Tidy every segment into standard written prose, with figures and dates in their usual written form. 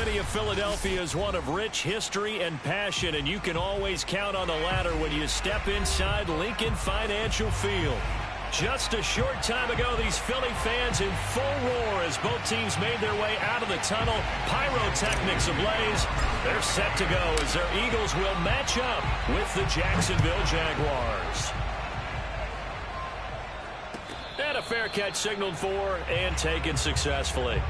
city of Philadelphia is one of rich history and passion, and you can always count on the latter when you step inside Lincoln Financial Field. Just a short time ago, these Philly fans in full roar as both teams made their way out of the tunnel. Pyrotechnics ablaze. They're set to go as their Eagles will match up with the Jacksonville Jaguars. And a fair catch signaled for and taken successfully.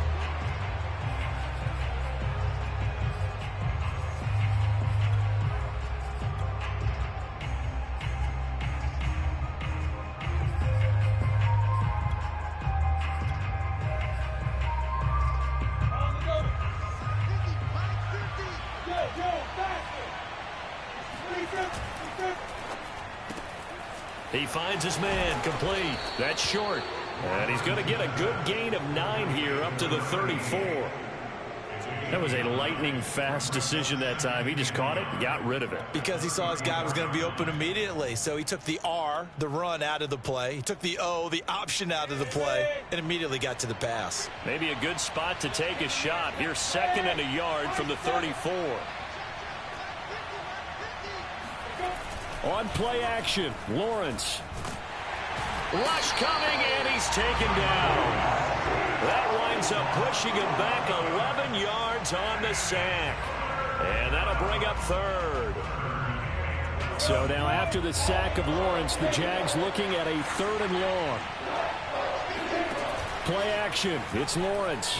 He finds his man complete. That's short. And he's going to get a good gain of 9 here up to the 34. That was a lightning-fast decision that time. He just caught it and got rid of it. Because he saw his guy was going to be open immediately. So he took the R, the run, out of the play. He took the O, the option, out of the play, and immediately got to the pass. Maybe a good spot to take a shot. Here's 2nd and a yard from the 34. On play action, Lawrence. Rush coming, and he's taken down. That winds up pushing him back 11 yards on the sack. And that'll bring up 3rd. So now after the sack of Lawrence, the Jags looking at a 3rd and long. Play action, it's Lawrence.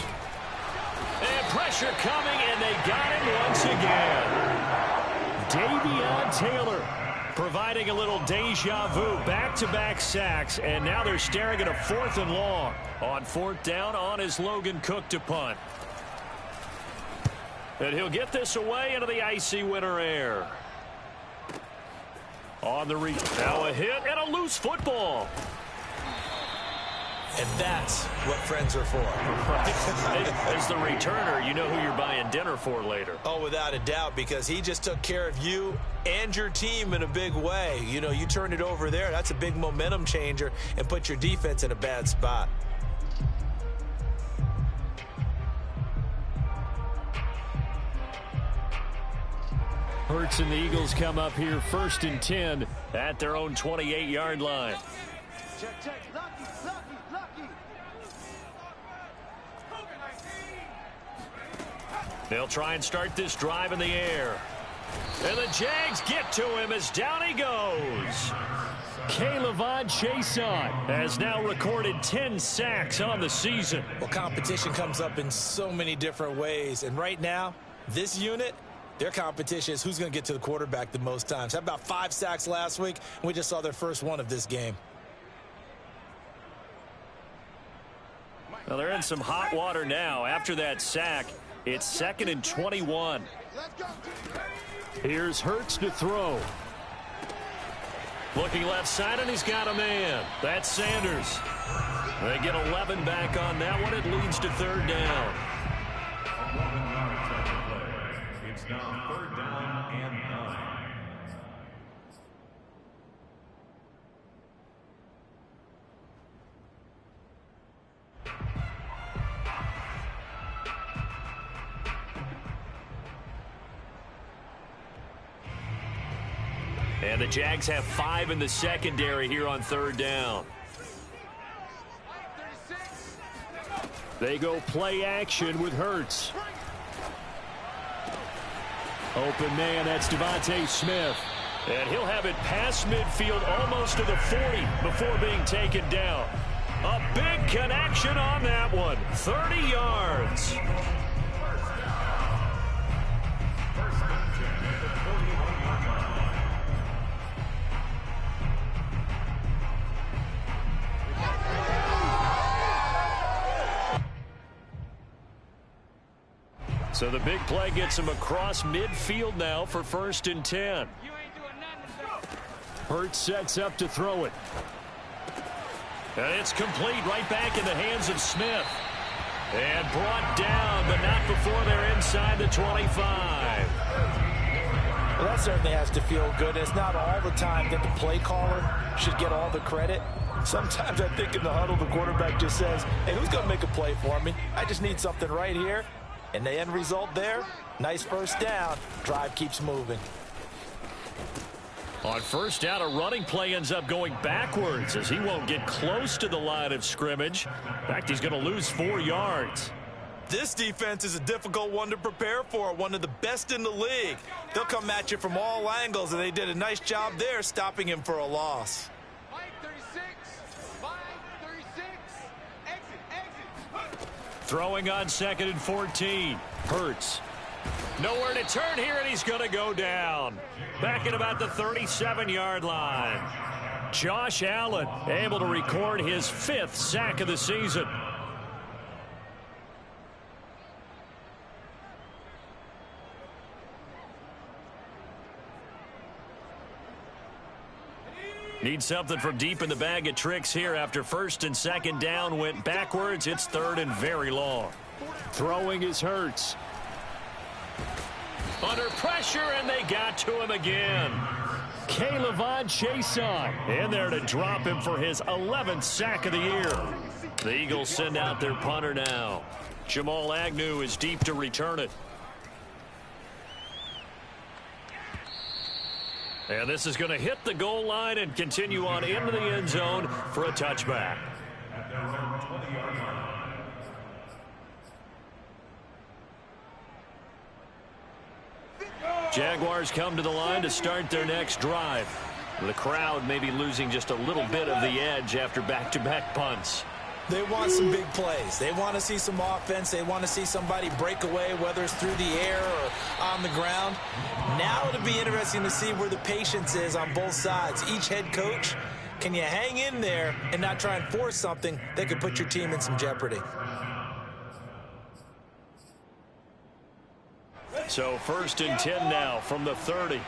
And pressure coming, and they got him once again. Davion Taylor providing a little deja vu, back-to-back sacks, and now they're staring at a 4th and long. On 4th down, on is Logan Cook to punt. And he'll get this away into the icy winter air. On the reach, now a hit and a loose football. And that's what friends are for. Right. As the returner, you know who you're buying dinner for later. Oh, without a doubt, because he just took care of you and your team in a big way. You know, you turn it over there, that's a big momentum changer and put your defense in a bad spot. Hurts and the Eagles come up here 1st and 10 at their own 28-yard line. Check, check. Lucky. They'll try and start this drive in the air. And the Jags get to him as down he goes. K'Lavon Chaisson has now recorded 10 sacks on the season. Well, competition comes up in so many different ways. And right now, this unit, their competition is who's going to get to the quarterback the most times. How about 5 sacks last week? And we just saw their first one of this game. Well, they're in some hot water now. After that sack, it's 2nd and 21. Here's Hurts to throw. Looking left side, and he's got a man. That's Sanders. They get 11 back on that one. It leads to 3rd down. It's now 3rd down and 9. And the Jags have 5 in the secondary here on 3rd down. They go play action with Hurts. Open man, that's Devontae Smith. And he'll have it past midfield almost to the 40 before being taken down. A big connection on that one. 30 yards. So the big play gets him across midfield now for 1st and 10. Hurts sets up to throw it. And it's complete right back in the hands of Smith. And brought down, but not before they're inside the 25. Well, that certainly has to feel good. It's not all the time that the play caller should get all the credit. Sometimes I think in the huddle, the quarterback just says, hey, who's going to make a play for me? I just need something right here. And the end result there, nice first down. Drive keeps moving. On first down, a running play ends up going backwards as he won't get close to the line of scrimmage. In fact, he's going to lose 4 yards. This defense is a difficult one to prepare for, one of the best in the league. They'll come at you from all angles, and they did a nice job there stopping him for a loss. 5-36, exit. Throwing on 2nd and 14. Hurts. Nowhere to turn here, and he's going to go down. Back at about the 37-yard line. Josh Allen able to record his 5th sack of the season. Need something from deep in the bag of tricks here after 1st and 2nd down went backwards. It's 3rd and very long. Throwing is Hurts. Under pressure, and they got to him again. K'Lavon Chaisson in there to drop him for his 11th sack of the year. The Eagles send out their punter now. Jamal Agnew is deep to return it. And this is going to hit the goal line and continue on into the end zone for a touchback. Jaguars come to the line to start their next drive. The crowd may be losing just a little bit of the edge after back-to-back punts. They want some big plays. They want to see some offense. They want to see somebody break away, whether it's through the air or on the ground. Now it'll be interesting to see where the patience is on both sides. Each head coach, can you hang in there and not try and force something that could put your team in some jeopardy? So 1st and 10 now from the 30.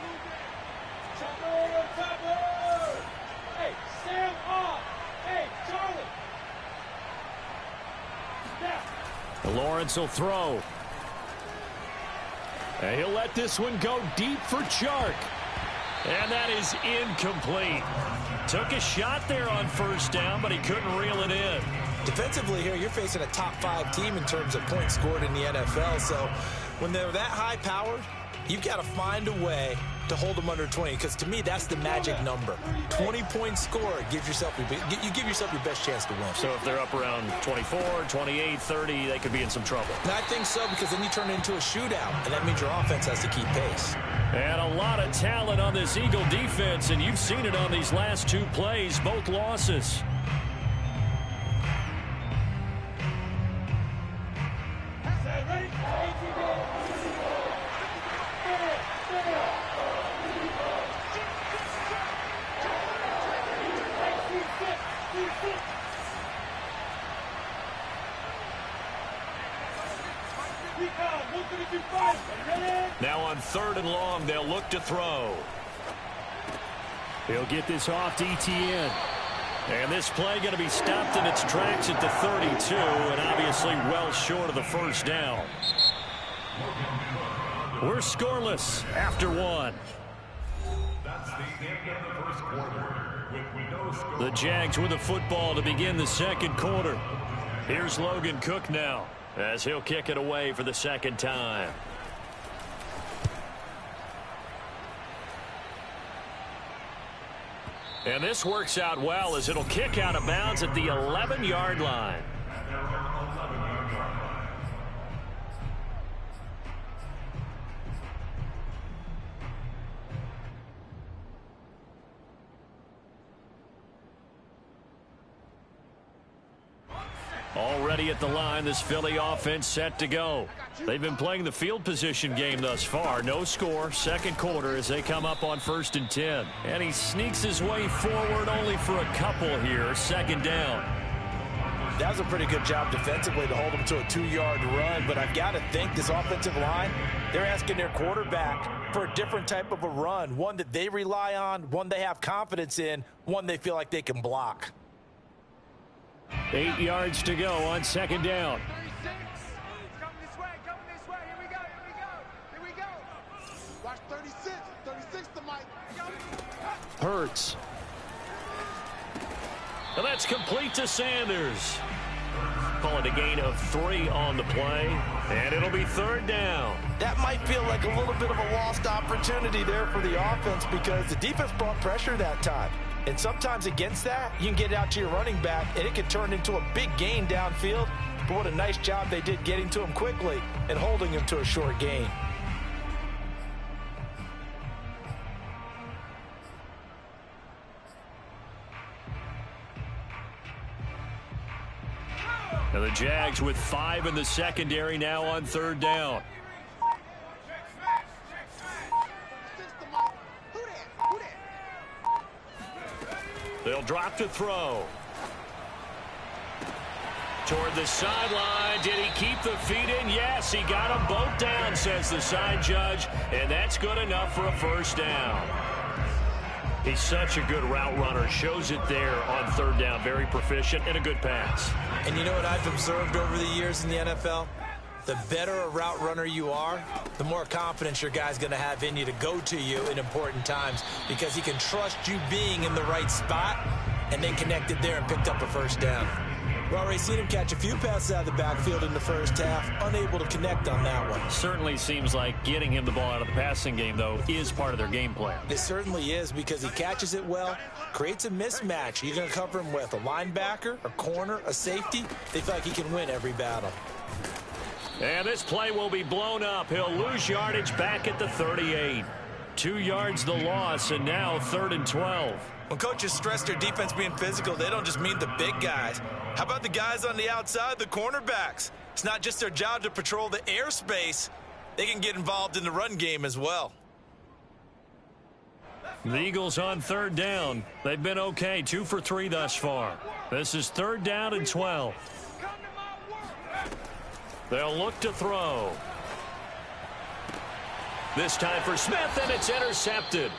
Lawrence will throw. And he'll let this one go deep for Chark. And that is incomplete. Took a shot there on 1st down, but he couldn't reel it in. Defensively here, you're facing a top 5 team in terms of points scored in the NFL. So when they're that high powered, you've got to find a way to hold them under 20, because to me that's the magic number. 20-point score gives yourself you give yourself your best chance to win. So if they're up around 24, 28, 30, they could be in some trouble. And I think so, because then you turn it into a shootout, and that means your offense has to keep pace. And a lot of talent on this Eagle defense, and you've seen it on these last 2 plays, both losses. Now on 3rd and long, they'll look to throw. He'll get this off to Etienne. And this play going to be stopped in its tracks at the 32, and obviously well short of the 1st down. We're scoreless after 1. That's the end of the 1st quarter with no score. The Jags with the football to begin the 2nd quarter. Here's Logan Cook now as he'll kick it away for the 2nd time. And this works out well as it'll kick out of bounds at the 11-yard line. Already at the line, this Philly offense set to go. They've been playing the field position game thus far. No score, 2nd quarter as they come up on 1st and 10. And he sneaks his way forward only for a couple here, 2nd down. That was a pretty good job defensively to hold them to a 2-yard run, but I've got to think this offensive line, they're asking their quarterback for a different type of a run, one that they rely on, one they have confidence in, one they feel like they can block. 8 yards to go on 2nd down. Coming this way. Here we go. Watch 36 to Mike. Hurts. And that's complete to Sanders. call it a gain of 3 on the play, and it'll be third down. That might feel like a little bit of a lost opportunity there for the offense because the defense brought pressure that time. And sometimes against that, you can get out to your running back, and it can turn into a big gain downfield. But what a nice job they did getting to him quickly and holding him to a short gain. And the Jags with 5 in the secondary now on third down. They'll drop to throw. Toward the sideline. Did he keep the feet in? Yes, he got them both down, says the side judge. And that's good enough for a first down. He's such a good route runner. Shows it there on third down. Very proficient and a good pass. And you know what I've observed over the years in the NFL? The better a route runner you are, the more confidence your guy's going to have in you to go to you in important times because he can trust you being in the right spot, and they connected there and picked up a first down. We've already seen him catch a few passes out of the backfield in the first half, unable to connect on that one. Certainly seems like getting him the ball out of the passing game, though, is part of their game plan. It certainly is because he catches it well, creates a mismatch. You're going to cover him with a linebacker, a corner, a safety. They feel like he can win every battle. And this play will be blown up. He'll lose yardage back at the 38. 2 yards the loss, and now 3rd and 12. When coaches stress their defense being physical, they don't just mean the big guys. How about the guys on the outside, the cornerbacks? It's not just their job to patrol the airspace. They can get involved in the run game as well. The Eagles on third down. They've been okay, 2 for 3 thus far. This is 3rd down and 12. They'll look to throw. This time for Smith, and it's intercepted.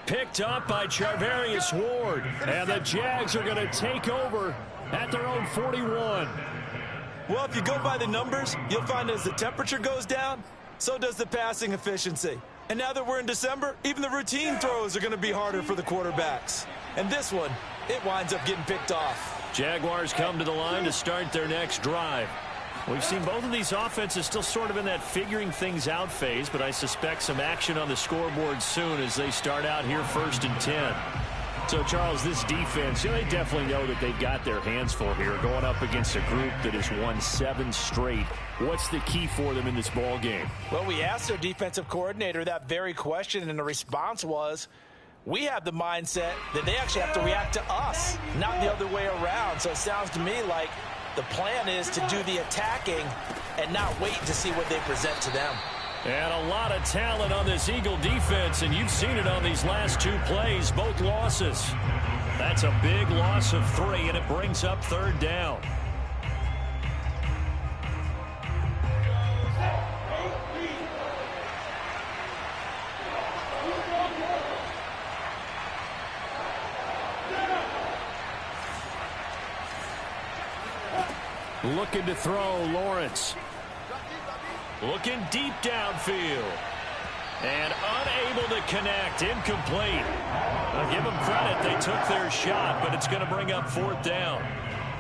Picked up by Charvarius Ward. And the Jags are going to take over at their own 41. Well, if you go by the numbers, you'll find as the temperature goes down, so does the passing efficiency. And now that we're in December, even the routine throws are going to be harder for the quarterbacks. And this one, it winds up getting picked off. Jaguars come to the line to start their next drive. We've seen both of these offenses still sort of in that figuring things out phase, but I suspect some action on the scoreboard soon as they start out here 1st and 10. So, Charles, this defense, they definitely know that they've got their hands full here, going up against a group that has won 7 straight. What's the key for them in this ball game? Well, we asked their defensive coordinator that very question, and the response was, we have the mindset that they actually have to react to us, not the other way around. So it sounds to me like the plan is to do the attacking and not wait to see what they present to them. And a lot of talent on this Eagle defense, and you've seen it on these last 2 plays, both losses. That's a big loss of 3, and it brings up 3rd down. Looking to throw, Lawrence. Looking deep downfield. And unable to connect. Incomplete. I'll give them credit. They took their shot, but it's going to bring up 4th down.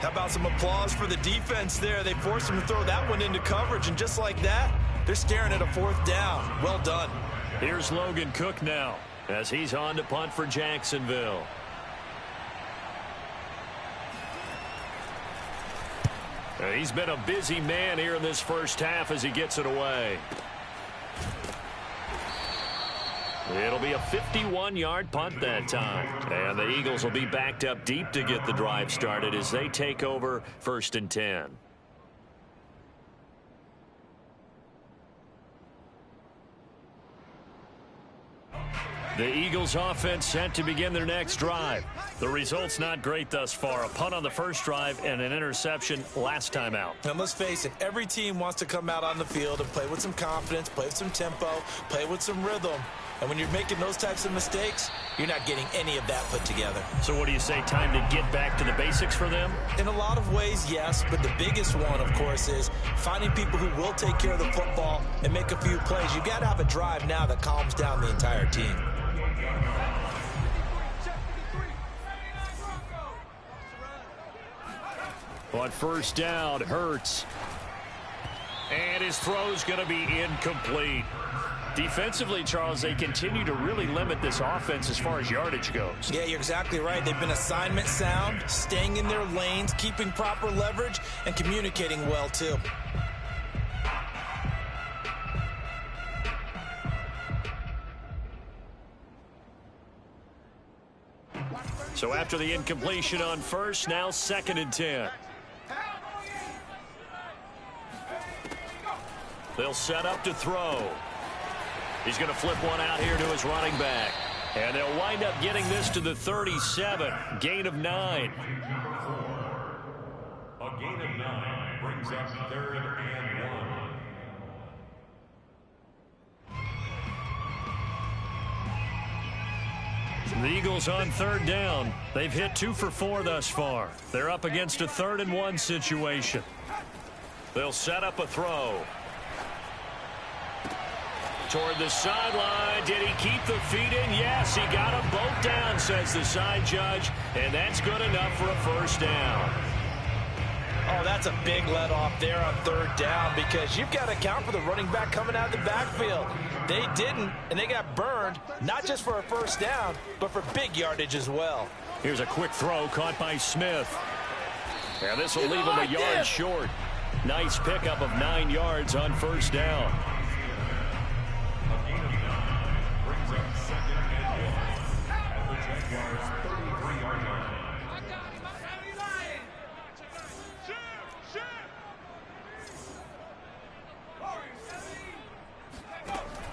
How about some applause for the defense there? They forced them to throw that one into coverage, and just like that, they're staring at a 4th down. Well done. Here's Logan Cook now as he's on to punt for Jacksonville. He's been a busy man here in this first half as he gets it away. It'll be a 51-yard punt that time. And the Eagles will be backed up deep to get the drive started as they take over 1st and 10. The Eagles offense set to begin their next drive. The result's not great thus far. A punt on the first drive and an interception last time out. And let's face it, every team wants to come out on the field and play with some confidence, play with some tempo, play with some rhythm. And when you're making those types of mistakes, you're not getting any of that put together. So what do you say, time to get back to the basics for them? In a lot of ways, yes, but the biggest one, of course, is finding people who will take care of the football and make a few plays. You've got to have a drive now that calms down the entire team. On first down, Hurts. And his throw's going to be incomplete. Defensively, Charles, they continue to really limit this offense as far as yardage goes. Yeah, you're exactly right. They've been assignment sound, staying in their lanes, keeping proper leverage, and communicating well, too. So after the incompletion on first, now 2nd and 10. They'll set up to throw. He's going to flip one out here to his running back. And they'll wind up getting this to the 37. Gain of 9. A gain of 9 brings up 3rd and 1. The Eagles on 3rd down. They've hit 2 for 4 thus far. They're up against a 3rd and 1 situation. They'll set up a throw. Toward the sideline. Did he keep the feet in? Yes, he got them both down, says the side judge. And that's good enough for a first down. Oh, that's a big let off there on 3rd down because you've got to account for the running back coming out of the backfield. They didn't, and they got burned, not just for a first down, but for big yardage as well. Here's a quick throw caught by Smith. And this will leave him a yard short. Nice pickup of 9 yards on first down.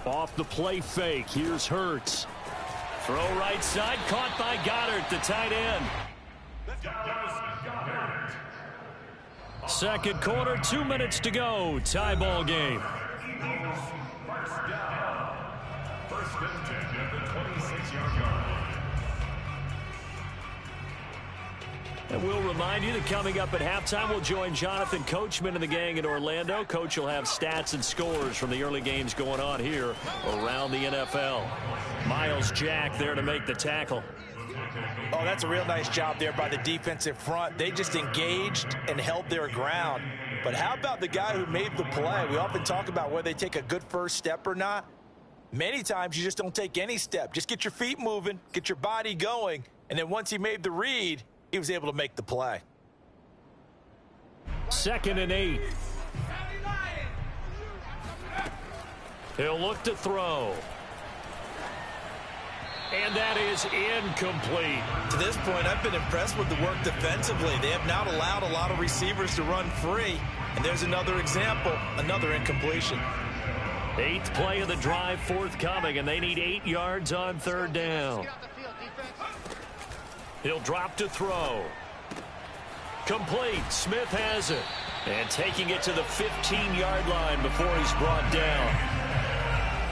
Off the play fake. Here's Hurts. Throw right side. Caught by Goddard, the tight end. 2nd quarter, 2 minutes to go. Tie ball game. First down. First and 10 at the 26-yard line. And we'll remind you that coming up at halftime, we'll join Jonathan Coachman and the gang in Orlando. Coach will have stats and scores from the early games going on here around the NFL. Miles Jack there to make the tackle. Oh, that's a real nice job there by the defensive front. They just engaged and held their ground. But how about the guy who made the play? We often talk about whether they take a good first step or not. Many times you just don't take any step. Just get your feet moving, get your body going, and then once he made the read, he was able to make the play. 2nd and 8. He'll look to throw. And that is incomplete. To this point, I've been impressed with the work defensively. They have not allowed a lot of receivers to run free. And there's another example, another incompletion. 8th play of the drive forthcoming, and they need 8 yards on 3rd down. He'll drop to throw. Complete. Smith has it. And taking it to the 15-yard line before he's brought down.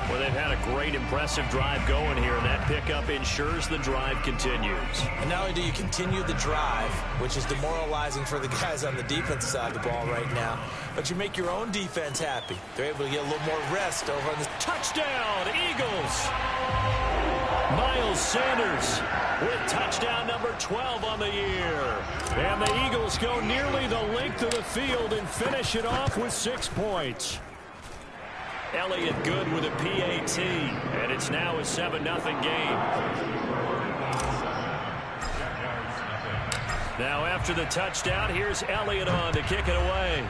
Well, they've had a great, impressive drive going here, and that pickup ensures the drive continues. And not only do you continue the drive, which is demoralizing for the guys on the defense side of the ball right now, but you make your own defense happy. They're able to get a little more rest over on the touchdown, Eagles. Miles Sanders with touchdown number 12 on the year. And the Eagles go nearly the length of the field and finish it off with 6 points. Elliott good with a PAT, and it's now a 7-0 game. Now after the touchdown, here's Elliott on to kick it away.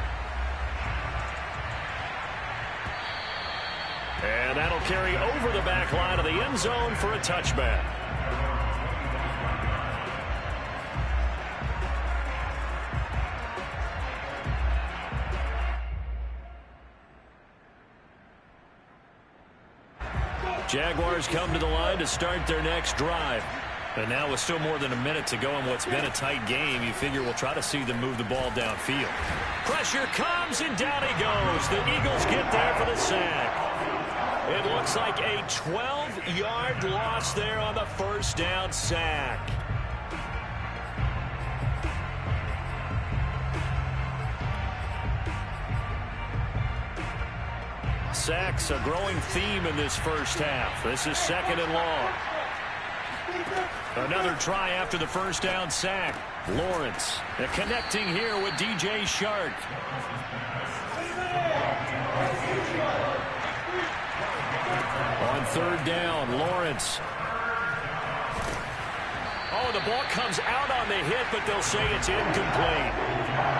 And that'll carry over the back line of the end zone for a touchback. Jaguars come to the line to start their next drive. And now with still more than a minute to go in what's been a tight game, you figure we'll try to see them move the ball downfield. Pressure comes, and down he goes. The Eagles get there for the sack. It looks like a 12-yard loss there on the first down sack. Sacks a growing theme in this first half. This is 2nd and long. Another try after the first down sack. Lawrence connecting here with DJ Shark. On third down, Lawrence. Oh, the ball comes out on the hit, but they'll say it's incomplete.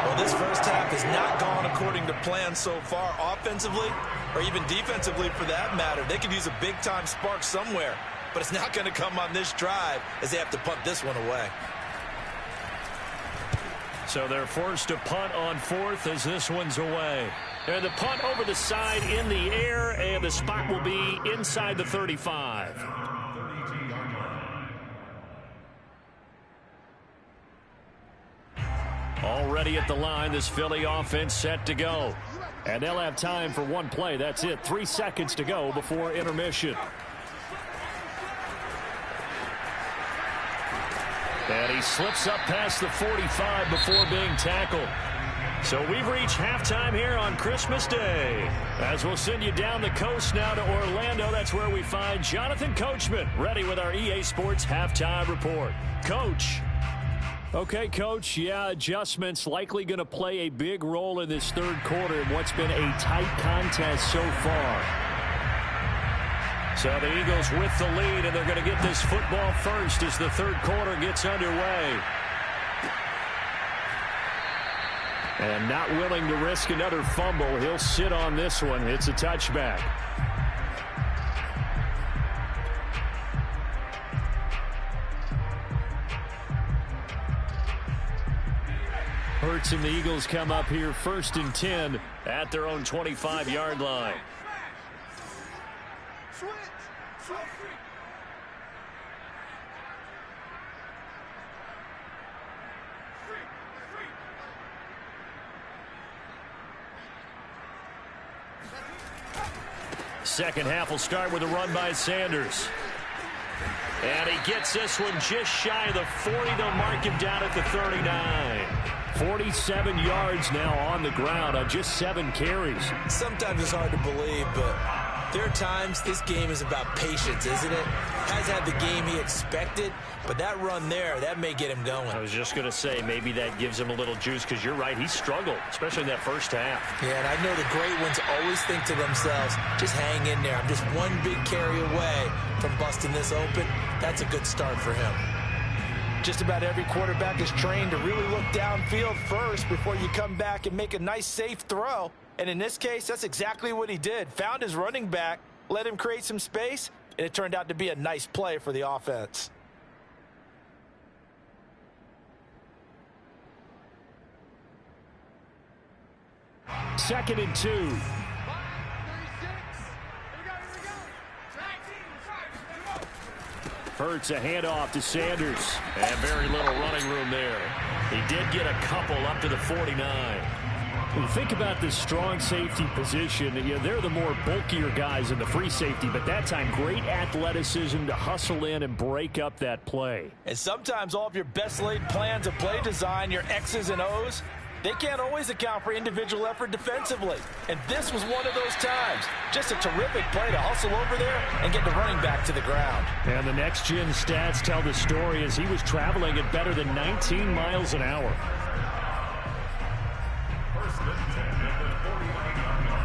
Well, this first half has not gone according to plan so far, offensively or even defensively for that matter. They could use a big-time spark somewhere, but it's not going to come on this drive as they have to punt this one away. So they're forced to punt on fourth as this one's away. And the punt over the side in the air, and the spot will be inside the 35. Already at the line, this Philly offense set to go. And they'll have time for one play. That's it. 3 seconds to go before intermission. And he slips up past the 45 before being tackled. So we've reached halftime here on Christmas Day. As we'll send you down the coast now to Orlando, that's where we find Jonathan Coachman ready with our EA Sports Halftime Report. Coach. Okay, Coach, yeah, adjustments likely going to play a big role in this third quarter in what's been a tight contest so far. So the Eagles with the lead, and they're going to get this football first as the third quarter gets underway. And not willing to risk another fumble, he'll sit on this one. It's a touchback. Hurts and the Eagles come up here 1st and 10 at their own 25-yard line. Second half will start with a run by Sanders. And he gets this one just shy of the 40. They'll mark him down at the 39. 47 yards now on the ground on just 7 carries. Sometimes it's hard to believe, but there are times this game is about patience, isn't it? Has had the game he expected, but that run there, that may get him going. I was just going to say, maybe that gives him a little juice, because you're right, he struggled, especially in that first half. Yeah, and I know the great ones always think to themselves, just hang in there. I'm just one big carry away from busting this open. That's a good start for him. Just about every quarterback is trained to really look downfield first before you come back and make a nice, safe throw. And in this case, that's exactly what he did. Found his running back, let him create some space, and it turned out to be a nice play for the offense. Second and 2. Hurts a handoff to Sanders. And very little running room there. He did get a couple up to the 49. When you think about this strong safety position, they're the more bulkier guys in the free safety, but that time great athleticism to hustle in and break up that play. And sometimes all of your best laid plans of play design, your X's and O's, they can't always account for individual effort defensively. And this was one of those times. Just a terrific play to hustle over there and get the running back to the ground. And the next-gen stats tell the story as he was traveling at better than 19 miles an hour. First and 10 at the 49-yard line.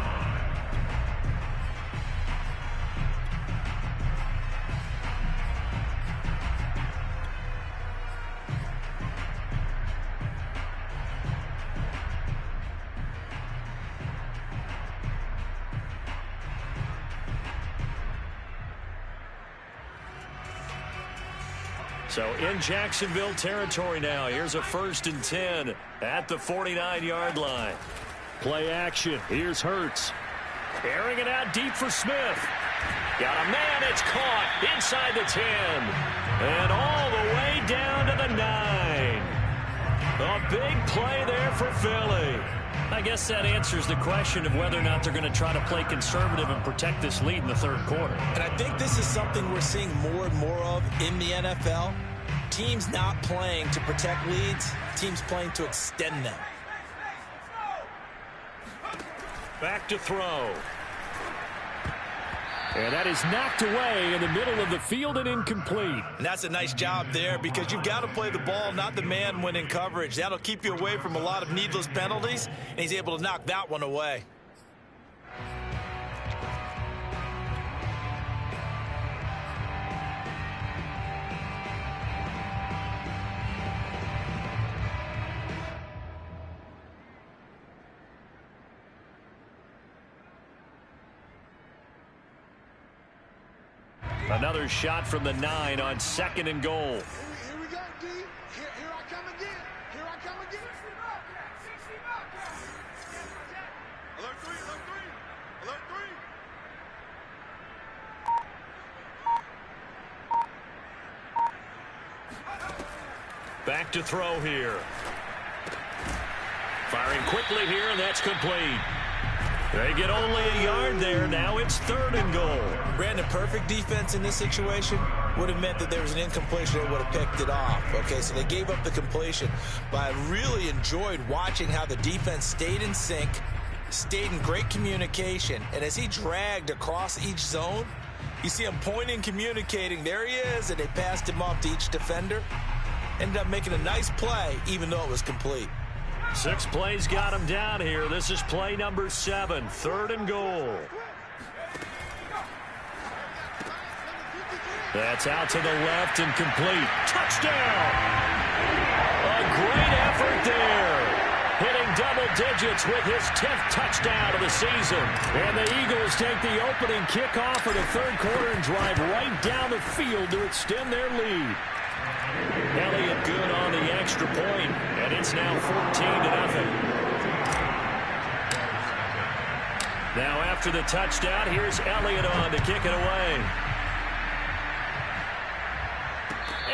So in Jacksonville territory now. Here's a 1st and 10 at the 49-yard line. Play action. Here's Hurts. Airing it out deep for Smith. Got a man. It's caught inside the 10. And all the way down to the 9. A big play there for Philly. I guess that answers the question of whether or not they're going to try to play conservative and protect this lead in the third quarter. And I think this is something we're seeing more and more of in the NFL. Teams not playing to protect leads, teams playing to extend them. Back to throw. And that is knocked away in the middle of the field and incomplete. And that's a nice job there because you've got to play the ball, not the man when in coverage. That'll keep you away from a lot of needless penalties, and he's able to knock that one away. Another shot from the 9 on 2nd and goal. Here we go, D. Here I come again. Here I come again. 60 alert 3, alert 3. Alert 3. Back to throw here. Firing quickly here, and that's complete. They get only a yard there. Now it's 3rd and goal. Brandon, perfect defense in this situation would have meant that there was an incompletion. They would have picked it off. Okay, so they gave up the completion. But I really enjoyed watching how the defense stayed in sync, stayed in great communication. And as he dragged across each zone, you see him pointing, communicating. There he is, and they passed him off to each defender. Ended up making a nice play, even though it was complete. 6 plays got him down here. This is play number 7, 3rd and goal. That's out to the left and complete. Touchdown! A great effort there. Hitting double digits with his 10th touchdown of the season. And the Eagles take the opening kickoff of the 3rd quarter and drive right down the field to extend their lead. Elliott good on the extra point, and it's now 14-0. Now after the touchdown, here's Elliott on to kick it away.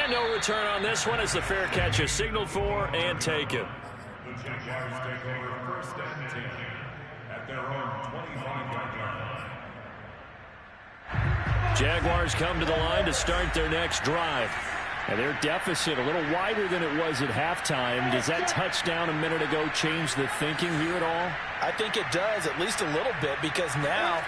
And no return on this one as the fair catch is signaled for and taken. The Jaguars take over 1st and 10 at their own 25-yard line. Jaguars come to the line to start their next drive. And their deficit a little wider than it was at halftime. Does that touchdown a minute ago change the thinking here at all? I think it does, at least a little bit, because now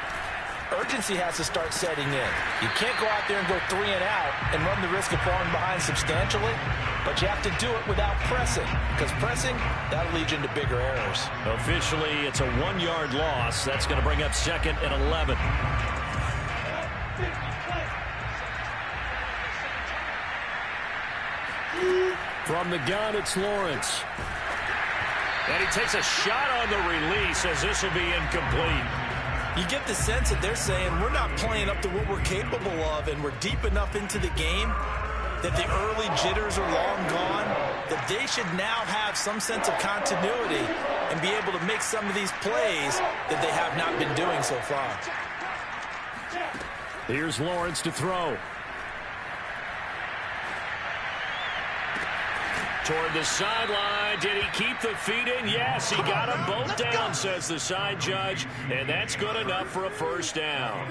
urgency has to start setting in. You can't go out there and go 3 and out and run the risk of falling behind substantially, but you have to do it without pressing, because pressing, that'll lead you into bigger errors. Officially, it's a 1-yard loss. That's going to bring up 2nd and 11. From the gun, it's Lawrence. And he takes a shot on the release as this will be incomplete. You get the sense that they're saying we're not playing up to what we're capable of, and we're deep enough into the game that the early jitters are long gone, that they should now have some sense of continuity and be able to make some of these plays that they have not been doing so far. Here's Lawrence to throw. Toward the sideline. Did he keep the feet in? Yes, he got them both down, says the side judge, and that's good enough for a 1st down.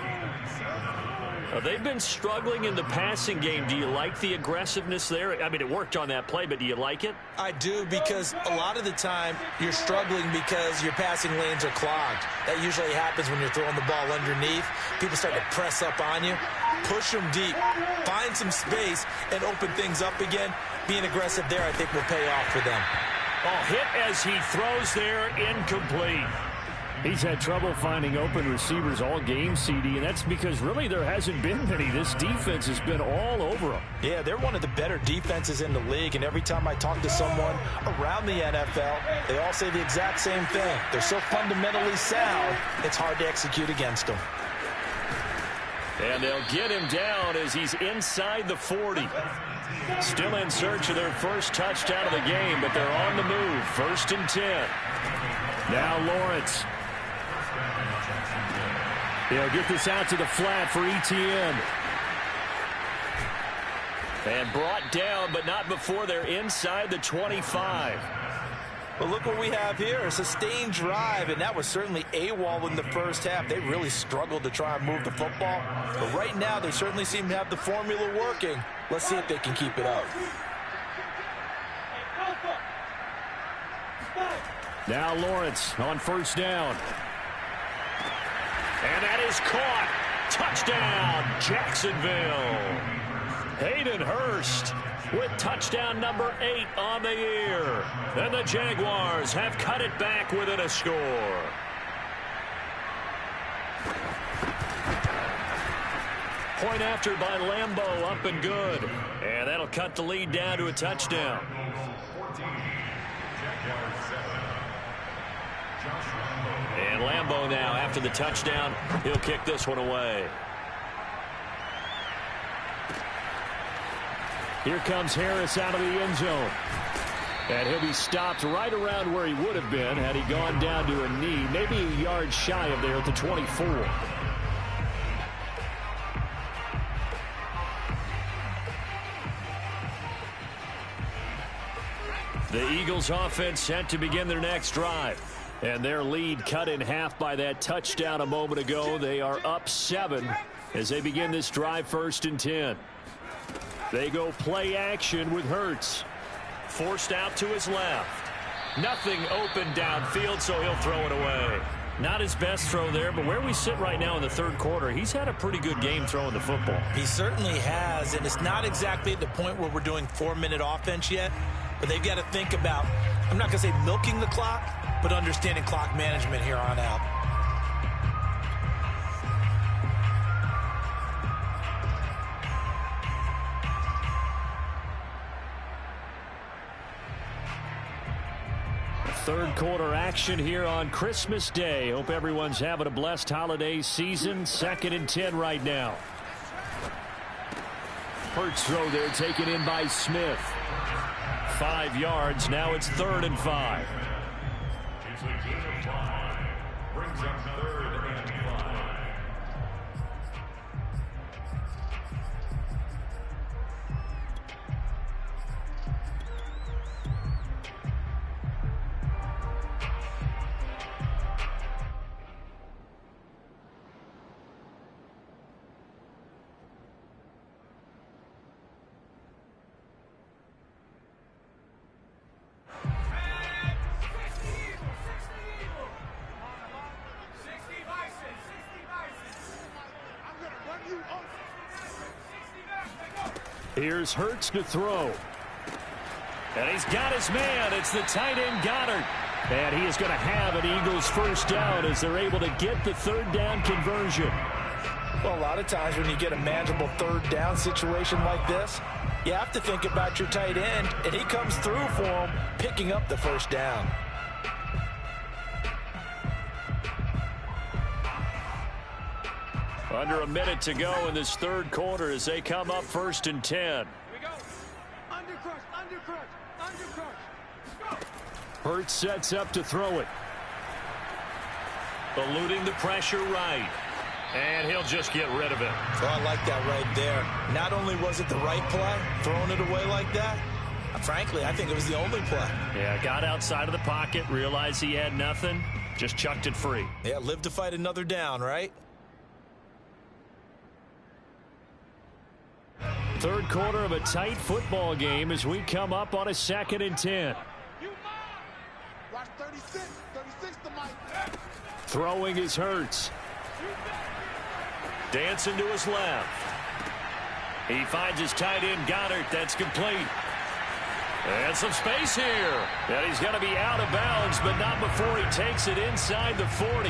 They've been struggling in the passing game. Do you like the aggressiveness there? I mean, it worked on that play, but do you like it? I do, because a lot of the time you're struggling because your passing lanes are clogged. That usually happens when you're throwing the ball underneath. People start to press up on you. Push them deep. Find some space and open things up again. Being aggressive there, I think, will pay off for them. Oh, hit as he throws there, incomplete. He's had trouble finding open receivers all game, CD, and that's because really there hasn't been many. This defense has been all over them. Yeah, they're one of the better defenses in the league, and every time I talk to someone around the NFL, they all say the exact same thing. They're so fundamentally sound, it's hard to execute against them. And they'll get him down as he's inside the 40. Still in search of their first touchdown of the game, but they're on the move. 1st and 10. Now Lawrence. They'll get this out to the flat for ETN. And brought down, but not before they're inside the 25. Well, look what we have here, a sustained drive, and that was certainly AWOL in the first half. They really struggled to try and move the football. But right now, they certainly seem to have the formula working. Let's see if they can keep it up. Now Lawrence on 1st down. And that is caught. Touchdown, Jacksonville. Hayden Hurst with touchdown number 8 on the year. And the Jaguars have cut it back within a score. Point after by Lambeau, up and good. And that'll cut the lead down to a touchdown. And Lambeau now, after the touchdown, he'll kick this one away. Here comes Harris out of the end zone. And he'll be stopped right around where he would have been had he gone down to a knee, maybe a yard shy of there at the 24. The Eagles offense set to begin their next drive. And their lead cut in half by that touchdown a moment ago. They are up 7 as they begin this drive, 1st and 10. They go play action with Hurts. Forced out to his left. Nothing open downfield, so he'll throw it away. Not his best throw there, but where we sit right now in the 3rd quarter, he's had a pretty good game throwing the football. He certainly has, and it's not exactly at the point where we're doing 4-minute offense yet, but they've got to think about, I'm not going to say milking the clock, but understanding clock management here on out. Third quarter action here on Christmas Day. Hope everyone's having a blessed holiday season. 2nd and 10 right now. Hurts throw there taken in by Smith. 5 yards. Now it's 3rd and 5. It's a gain of 5. Brings up 3rd and 5. Here's Hurts to throw. And he's got his man. It's the tight end Goddard. And he is going to have an Eagles first down as they're able to get the 3rd down conversion. Well, a lot of times when you get a manageable 3rd down situation like this, you have to think about your tight end, and he comes through for him, picking up the 1st down. Under a minute to go in this 3rd quarter as they come up 1st and 10. Here we go. Undercrush. Hurts sets up to throw it. Eluding the pressure right. And he'll just get rid of it. Oh, I like that right there. Not only was it the right play, throwing it away like that, frankly, I think it was the only play. Yeah, got outside of the pocket, realized he had nothing, just chucked it free. Yeah, live to fight another down, right? 3rd quarter of a tight football game as we come up on a 2nd and 10. Watch 36 to Mike. Throwing is Hurts. Dancing to his left. He finds his tight end Goddard. That's complete. And some space here. And he's going to be out of bounds, but not before he takes it inside the 40.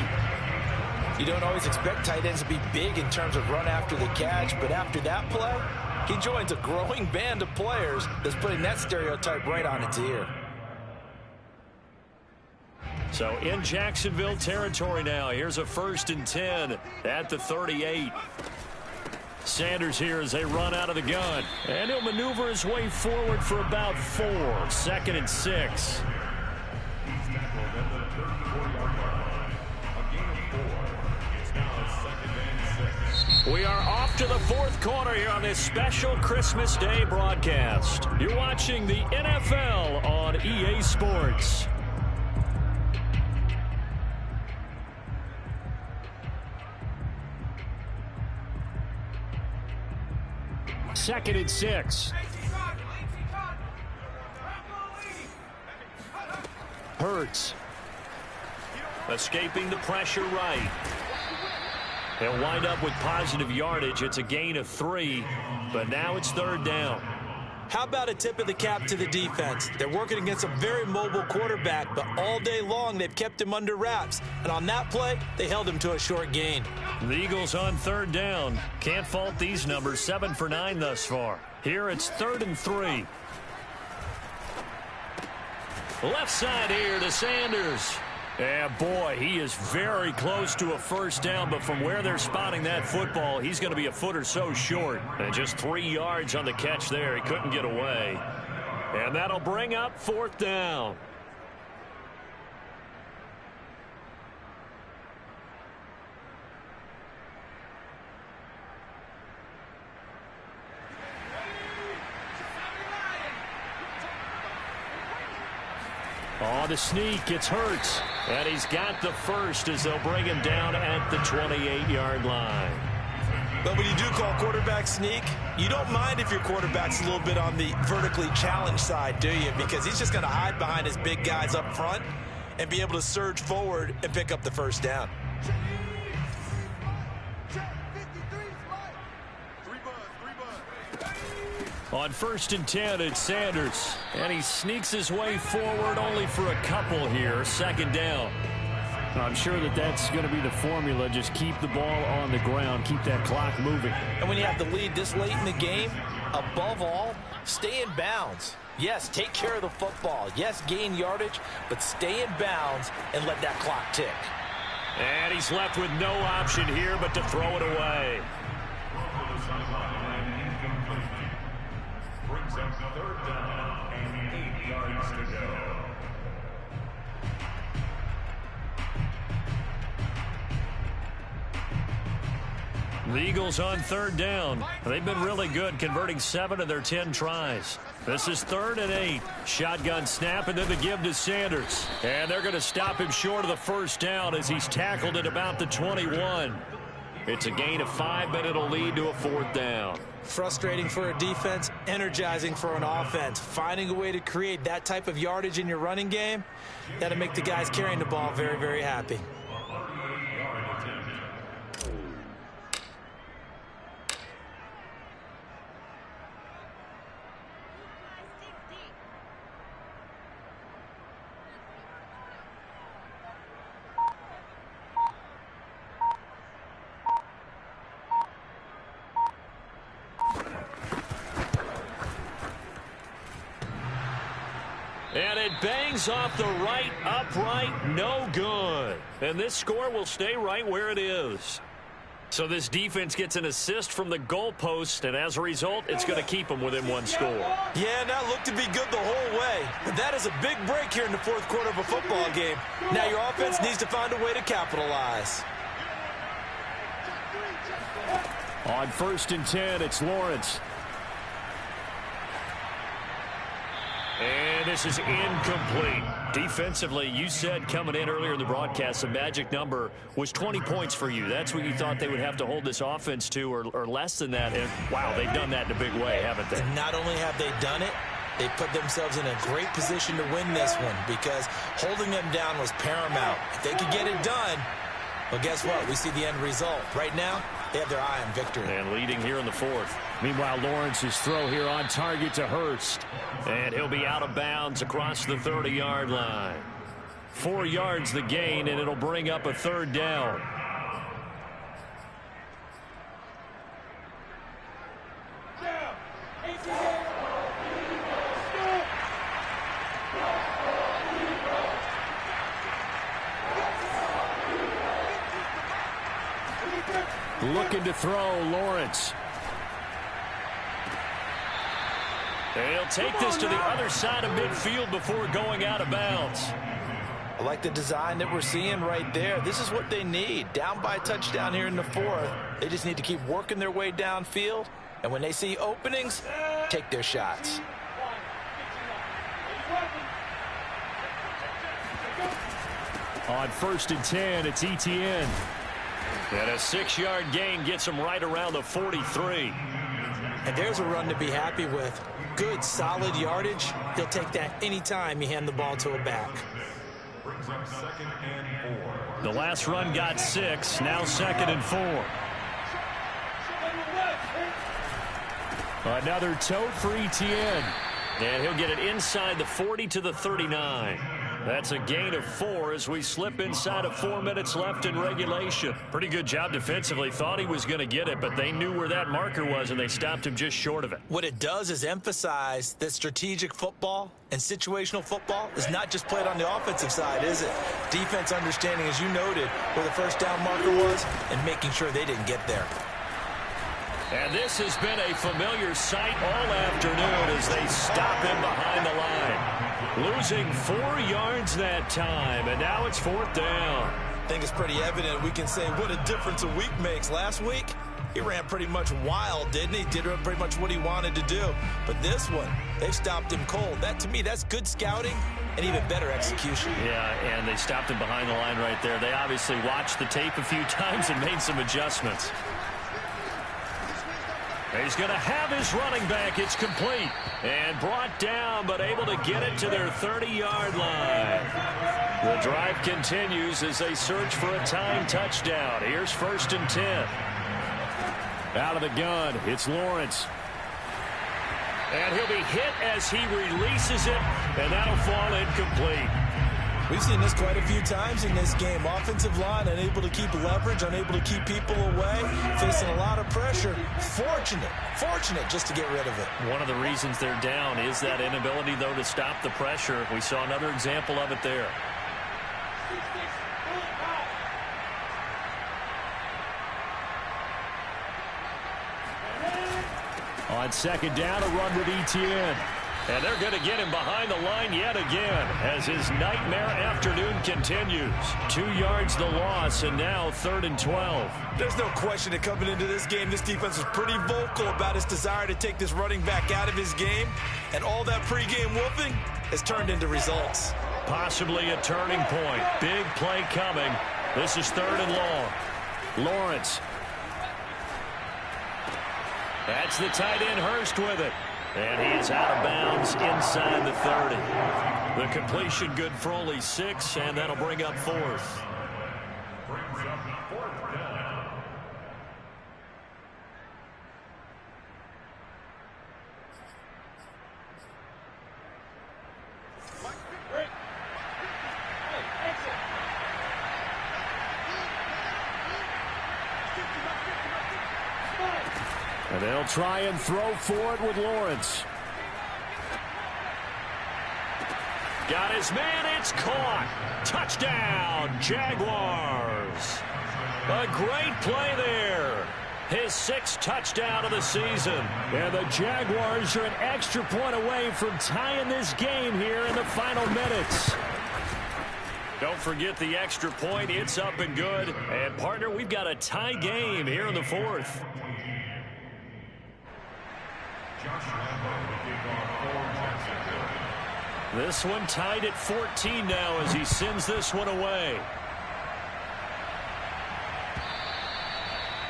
You don't always expect tight ends to be big in terms of run after the catch, but after that play, he joins a growing band of players that's putting that stereotype right on its ear. So in Jacksonville territory now. Here's a 1st and 10 at the 38. Sanders here as they run out of the gun. And he'll maneuver his way forward for about 4. 2nd and 6. We are off to the 4th quarter here on this special Christmas Day broadcast. You're watching the NFL on EA Sports. Second and 6. Hurts. Escaping the pressure right. He'll wind up with positive yardage. It's a gain of 3, but now it's third down. How about a tip of the cap to the defense? They're working against a very mobile quarterback, but all day long they've kept him under wraps. And on that play, they held him to a short gain. The Eagles on third down. Can't fault these numbers. 7 for 9 thus far. Here it's 3rd and 3. Left side here to Sanders. Yeah, boy, he is very close to a first down, but from where they're spotting that football, he's going to be a foot or so short. And just 3 yards on the catch there. He couldn't get away. And that'll bring up 4th down. On the sneak, it's Hurts. And he's got the first as they'll bring him down at the 28-yard line. But when you do call quarterback sneak, you don't mind if your quarterback's a little bit on the vertically challenged side, do you? Because he's just going to hide behind his big guys up front and be able to surge forward and pick up the first down. On 1st and 10, it's Sanders. And he sneaks his way forward only for a couple here. 2nd down. I'm sure that's going to be the formula. Just keep the ball on the ground. Keep that clock moving. And when you have the lead this late in the game, above all, stay in bounds. Yes, take care of the football. Yes, gain yardage, but stay in bounds and let that clock tick. And he's left with no option here but to throw it away. Brings up 3rd down and 8 yards to go. The Eagles on 3rd down. They've been really good, converting 7 of their 10 tries. This is 3rd and 8. Shotgun snap, and then the give to Sanders. And they're going to stop him short of the first down as he's tackled at about the 21. It's a gain of 5, but it'll lead to a 4th down. Frustrating for a defense, energizing for an offense. Finding a way to create that type of yardage in your running game, that'll make the guys carrying the ball very, very happy. And it bangs off the right upright, no good. And this score will stay right where it is. So this defense gets an assist from the goalpost, and as a result, it's going to keep them within 1 score. Yeah, and that looked to be good the whole way. But that is a big break here in the 4th quarter of a football game. Now your offense needs to find a way to capitalize. On 1st and 10, it's Lawrence. And this is incomplete. Defensively, you said coming in earlier in the broadcast, the magic number was 20 points for you. That's what you thought they would have to hold this offense to, or less than that. And, wow, they've done that in a big way, haven't they? And not only have they done it, they put themselves in a great position to win this one because holding them down was paramount. If they could get it done, well, guess what? We see the end result. Right now, they have their eye on victory. And leading here in the 4th. Meanwhile, Lawrence's throw here on target to Hurst. And he'll be out of bounds across the 30-yard line. 4 yards the gain, and it'll bring up a 3rd down. Looking to throw, Lawrence. And he'll take this to the other side of midfield before going out of bounds. I like the design that we're seeing right there. This is what they need. Down by a touchdown here in the 4th. They just need to keep working their way downfield. And when they see openings, take their shots. On 1st and 10, it's Etienne. And a 6-yard gain gets him right around the 43. And there's a run to be happy with. Good, solid yardage. He'll take that anytime you hand the ball to a back. brings up 2nd and 4. The last run got 6. Now 2nd and 4. Another tote for Etienne. And he'll get it inside the 40 to the 39. That's a gain of 4 as we slip inside of 4 minutes left in regulation. Pretty good job defensively. Thought he was going to get it, but they knew where that marker was, and they stopped him just short of it. What it does is emphasize that strategic football and situational football is not just played on the offensive side, is it? Defense understanding, as you noted, where the first down marker was and making sure they didn't get there. And this has been a familiar sight all afternoon as they stop him behind the line. Losing 4 yards that time, and now it's 4th down. I think it's pretty evident. We can say what a difference a week makes. Last week, he ran pretty much wild, didn't he? Did pretty much what he wanted to do. But this one, they stopped him cold. That, to me, that's good scouting and even better execution. Yeah, and they stopped him behind the line right there. They obviously watched the tape a few times and made some adjustments. He's going to have his running back. It's complete. And brought down, but able to get it to their 30-yard line. The drive continues as they search for a tying touchdown. Here's 1st and 10. Out of the gun, it's Lawrence. And he'll be hit as he releases it, and that'll fall incomplete. We've seen this quite a few times in this game. Offensive line unable to keep leverage, unable to keep people away, facing a lot of pressure. Fortunate just to get rid of it. One of the reasons they're down is that inability, though, to stop the pressure. We saw another example of it there. On 2nd down, a run with Etienne. And they're going to get him behind the line yet again as his nightmare afternoon continues. 2 yards the loss, and now 3rd and 12. There's no question that coming into this game, this defense was pretty vocal about its desire to take this running back out of his game. And all that pregame whooping has turned into results. Possibly a turning point. Big play coming. This is 3rd and long. Lawrence. That's the tight end Hurst with it. And he is out of bounds inside the 30. The completion good for only 6, and that'll bring up 4th. Brings up 4th down. And they'll try and throw for it with Lawrence. Got his man, it's caught. Touchdown, Jaguars. A great play there. His 6th touchdown of the season. And the Jaguars are an extra point away from tying this game here in the final minutes. Don't forget the extra point. It's up and good. And, partner, we've got a tie game here in the 4th. This one tied at 14 now as he sends this one away.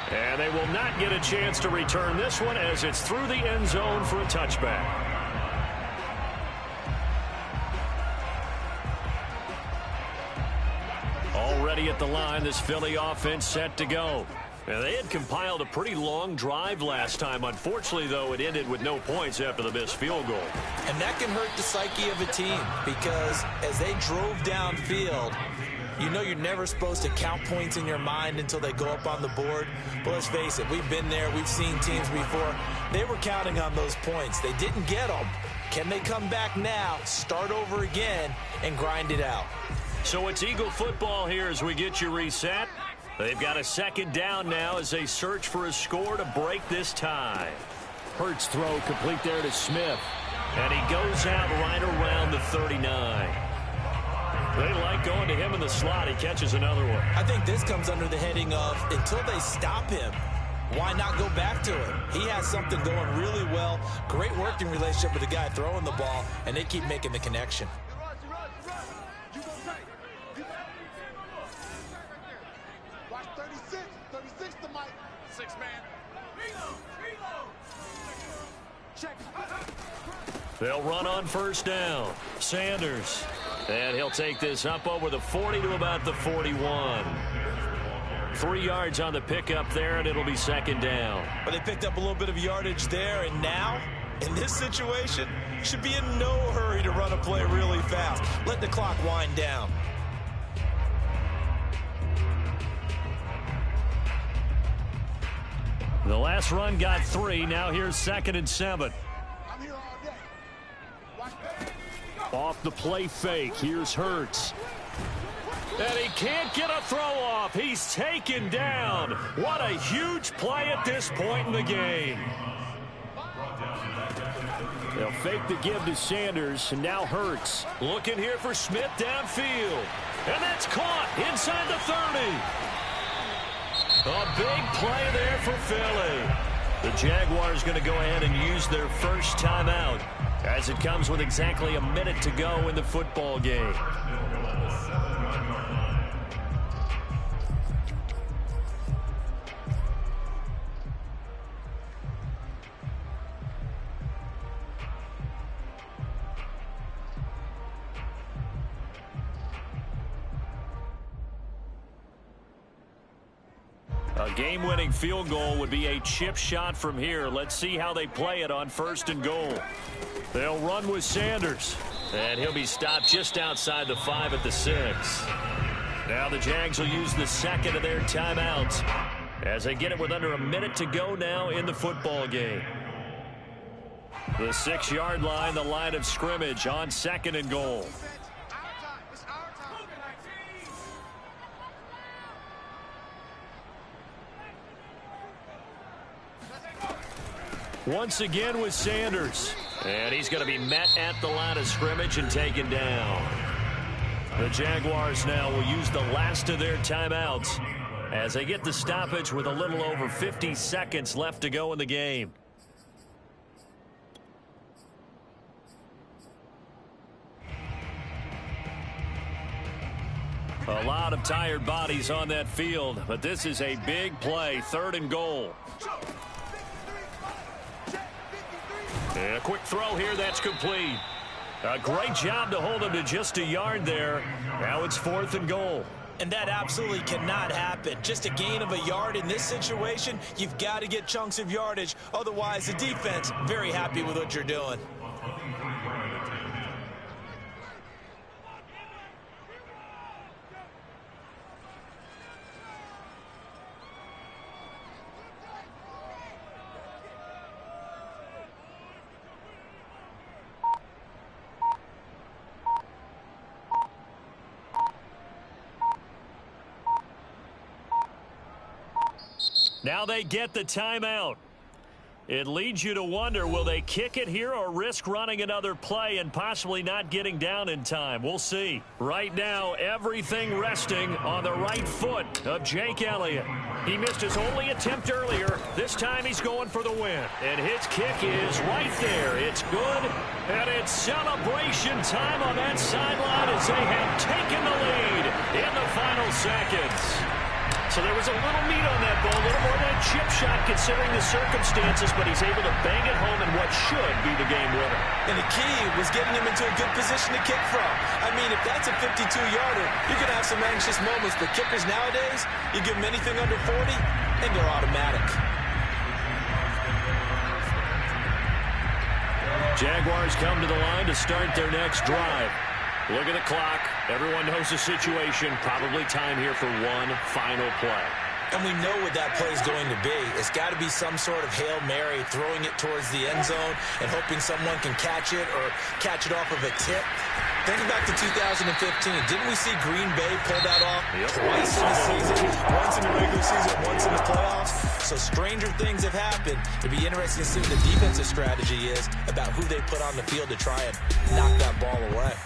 And they will not get a chance to return this one as it's through the end zone for a touchback. Already at the line, this Philly offense set to go. Now, they had compiled a pretty long drive last time. Unfortunately, though, it ended with no points after the missed field goal. And that can hurt the psyche of a team because as they drove downfield, you know you're never supposed to count points in your mind until they go up on the board. But let's face it, we've been there. We've seen teams before. They were counting on those points. They didn't get them. Can they come back now, start over again, and grind it out? So it's Eagle football here as we get you reset. They've got a 2nd down now as they search for a score to break this tie. Hurts throw complete there to Smith. And he goes out right around the 39. They like going to him in the slot. He catches another one. I think this comes under the heading of until they stop him, why not go back to him? He has something going really well. Great working relationship with the guy throwing the ball, and they keep making the connection. Watch 36. 36 to Mike. 6-man. Check. They'll run on 1st down. Sanders. And he'll take this up over the 40 to about the 41. 3 yards on the pickup there, and it'll be second down. But they picked up a little bit of yardage there, and now, in this situation, should be in no hurry to run a play really fast. Let the clock wind down. The last run got 3. Now here's 2nd and 7. I'm here all day. Watch that. Off the play fake. Here's Hurts. And he can't get a throw off. He's taken down. What a huge play at this point in the game. They'll fake the give to Sanders, and now Hurts. Looking here for Smith downfield. And that's caught inside the 30. A big play there for Philly. The Jaguars going to go ahead and use their first timeout as it comes with exactly a minute to go in the football game. A game-winning field goal would be a chip shot from here. Let's see how they play it on 1st and goal. They'll run with Sanders. And he'll be stopped just outside the 5 at the 6. Now the Jags will use the second of their timeouts as they get it with under a minute to go now in the football game. The 6-yard line, the line of scrimmage on 2nd and goal. Once again with Sanders. And he's going to be met at the line of scrimmage and taken down. The Jaguars now will use the last of their timeouts as they get the stoppage with a little over 50 seconds left to go in the game. A lot of tired bodies on that field, but this is a big play, 3rd and goal. And a quick throw here, that's complete. A great job to hold him to just a yard there. Now it's 4th and goal. And that absolutely cannot happen. Just a gain of a yard in this situation, you've got to get chunks of yardage. Otherwise, the defense, very happy with what you're doing. Now they get the timeout. It leads you to wonder, will they kick it here or risk running another play and possibly not getting down in time? We'll see. Right now, everything resting on the right foot of Jake Elliott. He missed his only attempt earlier. This time he's going for the win. And his kick is right there. It's good, and it's celebration time on that sideline as they have taken the lead in the final seconds. So there was a little meat on that ball, a little more than a chip shot considering the circumstances, but he's able to bang it home in what should be the game winner. And the key was getting him into a good position to kick from. I mean, if that's a 52-yarder, you're going to have some anxious moments, but kickers nowadays, you give them anything under 40, and they're automatic. Jaguars come to the line to start their next drive. Look at the clock. Everyone knows the situation. Probably time here for one final play. And we know what that play is going to be. It's got to be some sort of Hail Mary, throwing it towards the end zone and hoping someone can catch it or catch it off of a tip. Think back to 2015. Didn't we see Green Bay pull that off twice in the season? Once in the regular season, once in the playoffs. So stranger things have happened. It'd be interesting to see what the defensive strategy is about who they put on the field to try and knock that ball away.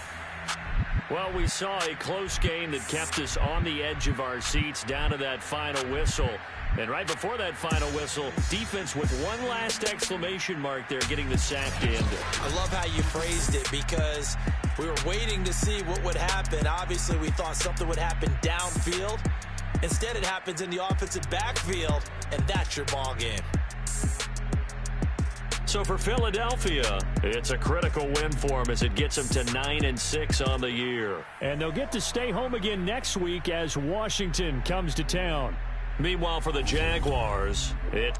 Well, we saw a close game that kept us on the edge of our seats down to that final whistle. And right before that final whistle, defense with one last exclamation mark there, getting the sack to end it. I love how you phrased it because we were waiting to see what would happen. Obviously, we thought something would happen downfield. Instead, it happens in the offensive backfield, and that's your ball game. So for Philadelphia, it's a critical win for them as it gets them to 9-6 on the year. And they'll get to stay home again next week as Washington comes to town. Meanwhile, for the Jaguars, it